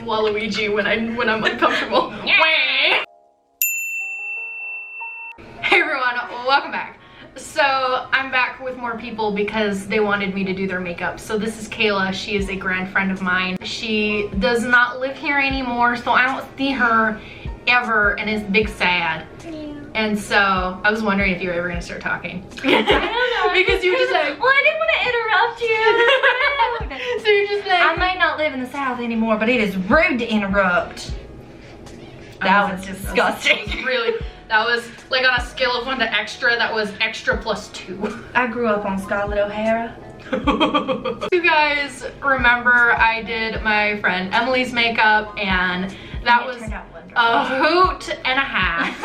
Waluigi when I'm uncomfortable. Hey everyone, welcome back. So I'm back with more people because they wanted me to do their makeup. So this is Kayla. She is a grand friend of mine. She does not live here anymore, so I don't see her ever, and it's big sad. Yeah. And so I was wondering if you were ever gonna start talking. I don't know. Because you were just like, well, I didn't want to interrupt you. So you're just like, I might not live in the South anymore, but it is rude to interrupt. That was disgusting. Really, that was like on a scale of 1 to extra, that was extra plus 2. I grew up on Scarlett O'Hara. You guys remember I did my friend Emily's makeup, and that was a hoot and a half.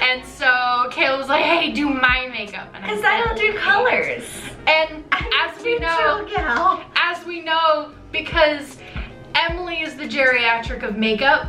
And so Kayla was like, hey, do my makeup. Because I don't do colors. And as we know, because Emily is the geriatric of makeup.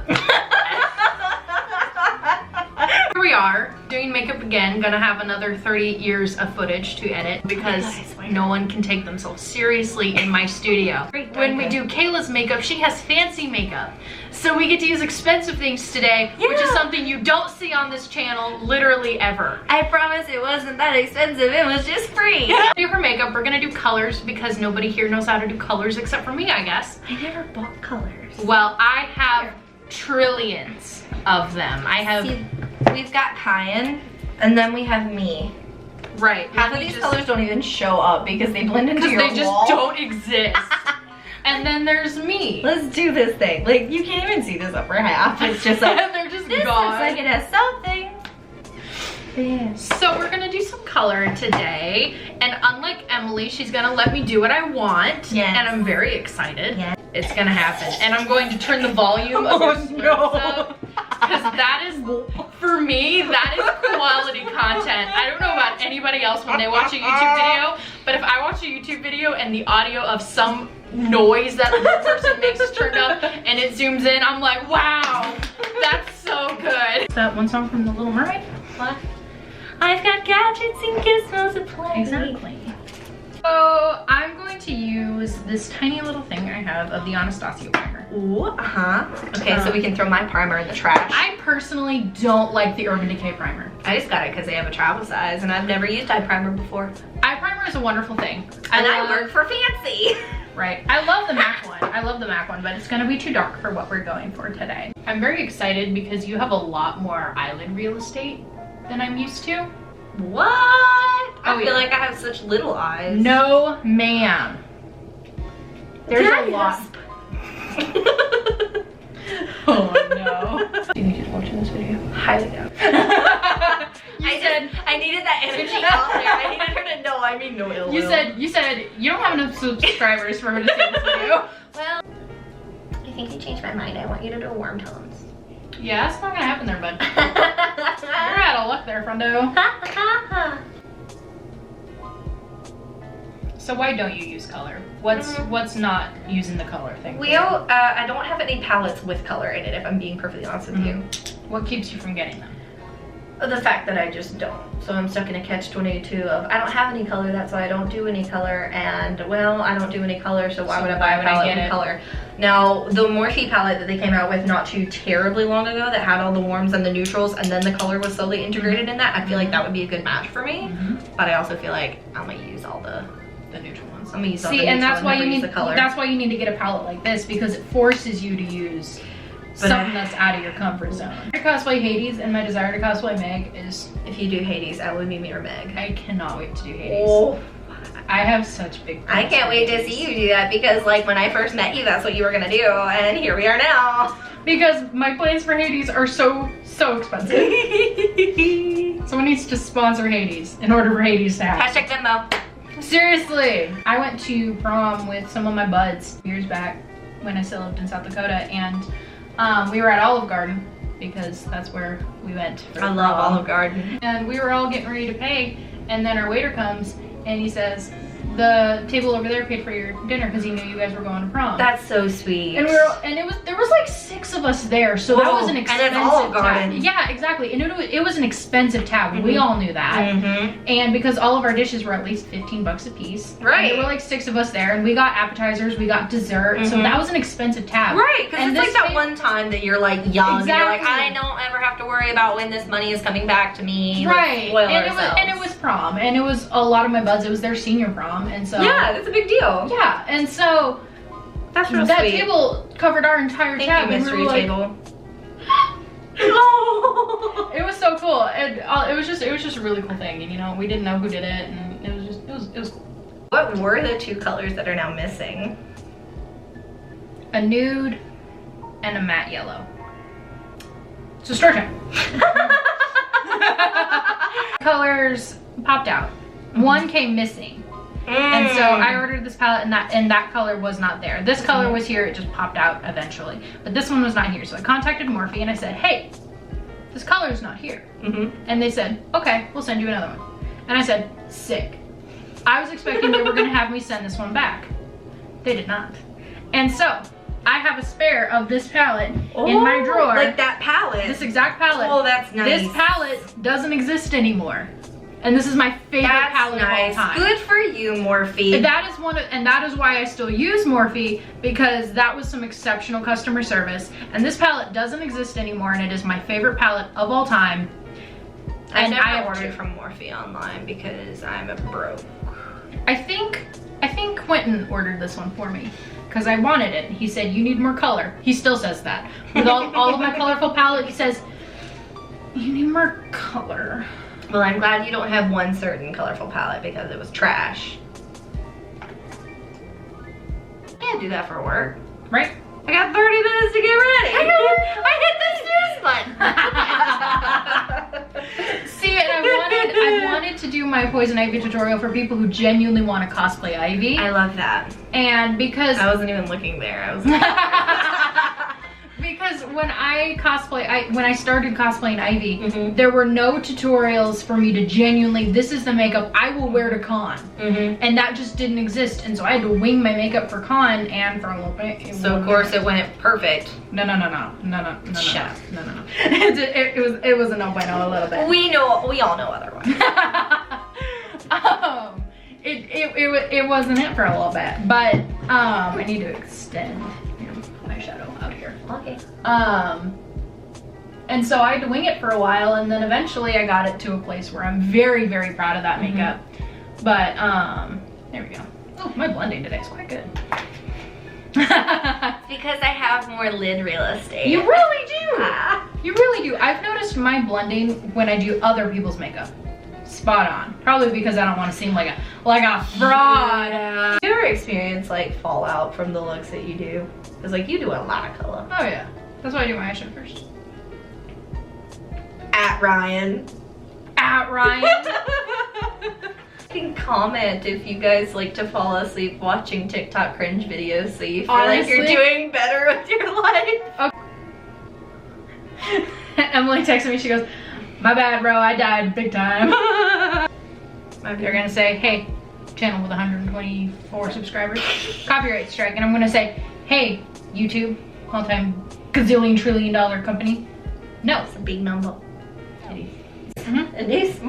Here we are, doing makeup again. Gonna have another 30 years of footage to edit because no one can take themselves seriously in my studio. When we do Kayla's makeup, she has fancy makeup. So we get to use expensive things today, which is something you don't see on this channel literally ever. I promise it wasn't that expensive, it was just free. Do her makeup, we're gonna do colors because nobody here knows how to do colors except for me, I guess. I never bought colors. Well, I have trillions of them. I have... See, we've got Kyan, and then we have me. Right. Half of these colors don't even show up because they blend into your wall. Because they just don't exist. And then there's me. Let's do this thing. Like, you can't even see this upper half. It's just like, they're just this gone. looks like it has something. Yeah. So we're gonna do some color today. And unlike Emily, she's gonna let me do what I want. Yes. And I'm very excited. Yes. It's gonna happen. And I'm going to turn the volume of your spoons up. Because that is, for me, that is quality content. I don't know about anybody else when they watch a YouTube video, but if I watch a YouTube video and the audio of some noise that the person makes is turned up and it zooms in, I'm like, wow, that's so good. Is that one song from The Little Mermaid? What? I've got gadgets and gizmos to play. Exactly. So I'm going to use this tiny little thing I have of the Anastasia primer. Ooh, Okay, so we can throw my primer in the trash. I personally don't like the Urban Decay primer. I just got it because they have a travel size and I've never used eye primer before. Eye primer is a wonderful thing. I work for Fancy. Right. I love the MAC one. I love the MAC one, but it's gonna be too dark for what we're going for today. I'm very excited because you have a lot more eyelid real estate than I'm used to. What? I feel like I have such little eyes. No, ma'am. There's a lot. Oh no. Do you need to watch this video? Highly doubt. I needed that energy out there. I needed her to know. I mean, no ill will. You said you don't have enough subscribers for her to see this video. Well, I think you changed my mind. I want you to do warm tones. Yeah, that's not gonna happen there, bud. You're out of luck there, friendo. So why don't you use color? What's not using the color thing? I don't have any palettes with color in it, if I'm being perfectly honest with you. What keeps you from getting them? The fact that I just don't. So I'm stuck in a catch-22 of I don't have any color, that's why I don't do any color, and well, I don't do any color, so why would I buy a palette with color? Now, the Morphe palette that they came out with not too terribly long ago that had all the warms and the neutrals, and then the color was slowly integrated in that, I feel like that would be a good match for me. But I also feel like I'm gonna use all the neutral ones. I'm gonna use all the neutral, and that's why you need the color. That's why you need to get a palette like this, because it forces you to use something that's out of your comfort zone. I cosplay Hades, and my desire to cosplay Meg is... If you do Hades, I would be Mirror Meg. I cannot wait to do Hades. Oh. I have such big plans. I can't wait to see you do that because like when I first met you, that's what you were gonna do, and here we are now. Because my plans for Hades are so expensive. Someone needs to sponsor Hades in order for Hades to happen. Hashtag Venmo. Seriously. I went to prom with some of my buds years back when I still lived in South Dakota, and we were at Olive Garden because that's where we went for I love Olive Garden. And we were all getting ready to pay, and then our waiter comes and he says, the table over there paid for your dinner because he knew you guys were going to prom. That's so sweet. And there was like 6 of us there, so that was an expensive and it's Olive Garden. tab. Yeah, exactly. And it was an expensive tab. We all knew that. And because all of our dishes were at least $15 a piece. Right. There were like 6 of us there, and we got appetizers, we got dessert. So that was an expensive tab. Right, because it's like that one time that you're like young. And you're like, I don't ever have to worry about when this money is coming back to me. Right. And it was prom, and it was a lot of my buds. It was their senior prom, and so yeah, that's a big deal. Yeah, and so that's real that sweet. table covered our entire tab. Thank you, mystery table. It was so cool, and it was just a really cool thing. And you know, we didn't know who did it, and it was cool. What were the 2 colors that are now missing? A nude and a matte yellow. So story time. Colors popped out. One came missing. And so I ordered this palette, and that color was not there. This color was here, it just popped out eventually. But this one was not here. So I contacted Morphe and I said, hey, this color is not here. And they said, okay, we'll send you another one. And I said, sick. I was expecting they were gonna have me send this one back. They did not. And so I have a spare of this palette in my drawer. Like that palette? This exact palette. Oh, that's nice. This palette doesn't exist anymore. And this is my favorite palette of all time. Good for you, Morphe. That is why I still use Morphe, because that was some exceptional customer service. And this palette doesn't exist anymore, and it is my favorite palette of all time. I've never ordered from Morphe online because I'm a broke. I think Quentin ordered this one for me because I wanted it. He said, you need more color. He still says that. With all of my colorful palette, he says, you need more color. Well, I'm glad you don't have one certain colorful palette because it was trash. I can't do that for work. Right? I got 30 minutes to get ready. I hit the snooze button. See, and I wanted to do my Poison Ivy tutorial for people who genuinely want to cosplay Ivy. I love that. And because I wasn't even looking there. I was because when I started cosplaying Ivy, there were no tutorials for me to genuinely, this is the makeup I will wear to con. And that just didn't exist. And so I had to wing my makeup for con and for a little bit. So of course it went perfect. No. Shut up. No. It was a no bueno a little bit. We all know otherwise. It wasn't it for a little bit, but I need to extend my shadow out here. Okay. And so I had to wing it for a while, and then eventually I got it to a place where I'm very, very proud of that makeup. But there we go. Oh, my blending today is quite good. Because I have more lid real estate. You really do. You really do. I've noticed my blending when I do other people's makeup. Spot on. Probably because I don't want to seem like a fraud. Yeah. Do you ever experience like fallout from the looks that you do? Because like you do a lot of color. Oh yeah. That's why I do my eyeshadow first. At Ryan. You can comment if you guys like to fall asleep watching TikTok cringe videos so you feel like you're doing better with your life. Okay. Emily texted me, she goes, my bad bro, I died big time. They're gonna say, hey, channel with 124 subscribers, copyright strike. And I'm gonna say, hey, YouTube, all-time gazillion trillion dollar company. No. It's a big number. And these.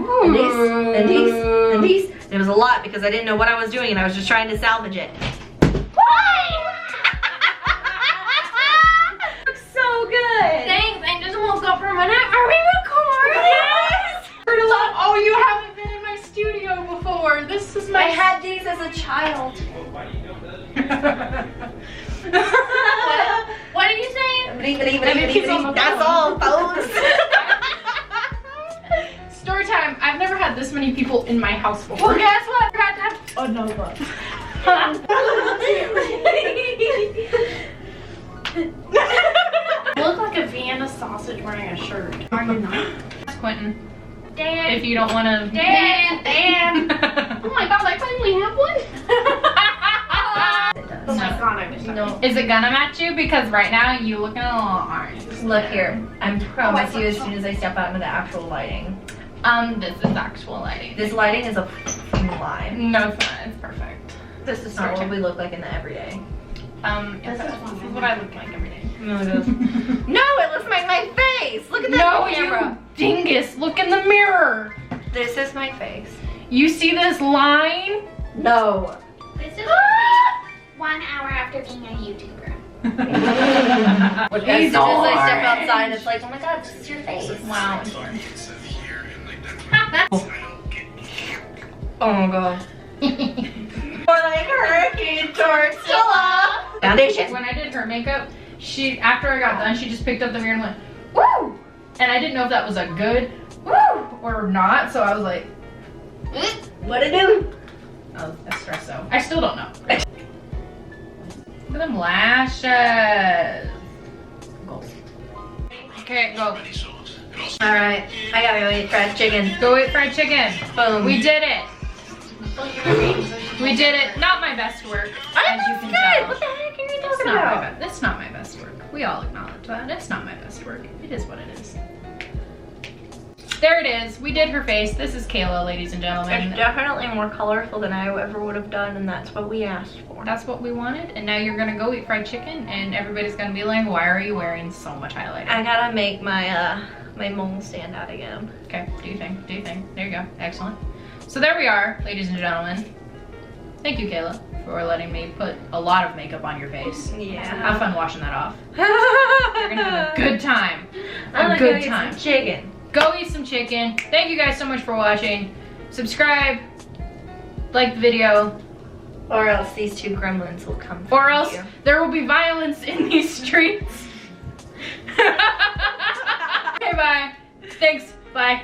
It was a lot because I didn't know what I was doing and I was just trying to salvage it. Looks so good. Thanks, I just woke up from a nap. Are we recording? Yes. Oh, you haven't been in my studio before. This is my... I had these as a child. What are you saying? That's all, folks. Story time. I've never had this many people in my house before. Well, guess what? I forgot to have another. You look like a Vienna sausage wearing a shirt. Are you not? Quentin. Dan. If you don't want to. Dan. Oh my god, I finally have one. Oh my god, I wish I could. Is it gonna match you? Because right now you looking a little orange. Look here. I promise you as soon as I step out into the actual lighting. This is actual lighting. This lighting is a f***ing lie. No, it's not. It's perfect. This is not what we look like in the everyday. This is what I look like every day. No, it doesn't. No, it looks like my face. Look at that No, camera. you dingus. Look in the mirror. This is my face. You see this line? No. This is 1 hour after being a YouTuber. As soon as I step outside, it's like, oh my god, this is your face. Wow. Oh my god. More like Hurricane Tortilla. Foundation. When I did her makeup, after I got done, she just picked up the mirror and went, woo! And I didn't know if that was a good woo or not, so I was like, What'd it do? oh, espresso. I still don't know. Look at them lashes. Goals. Okay, go. Alright, I gotta go eat fried chicken. Go eat fried chicken. Boom. We did it. We did it. Not my best work, as you can tell. What the heck are you It's talking not, about? it's not my best work. We all acknowledge that. It's not my best work. It is what it is. There it is. We did her face. This is Kayla, ladies and It's gentlemen. definitely more colorful than I ever would have done, and that's what we asked for. That's what we wanted. And now you're gonna go eat fried chicken, and everybody's gonna be like, "Why are you wearing so much highlighter?" I gotta make my my mole stand out again. Okay. Do you think? Do you think? There you go. Excellent. So there we are, ladies and gentlemen. Thank you, Kayla, for letting me put a lot of makeup on your face. Yeah. Have fun washing that off. You're gonna have a good time. A good time. Chicken. Go eat some chicken. Thank you guys so much for watching. Subscribe, like the video, Or else these two gremlins will come. or for else you. there will be violence in these streets. Okay, bye. Thanks. Bye.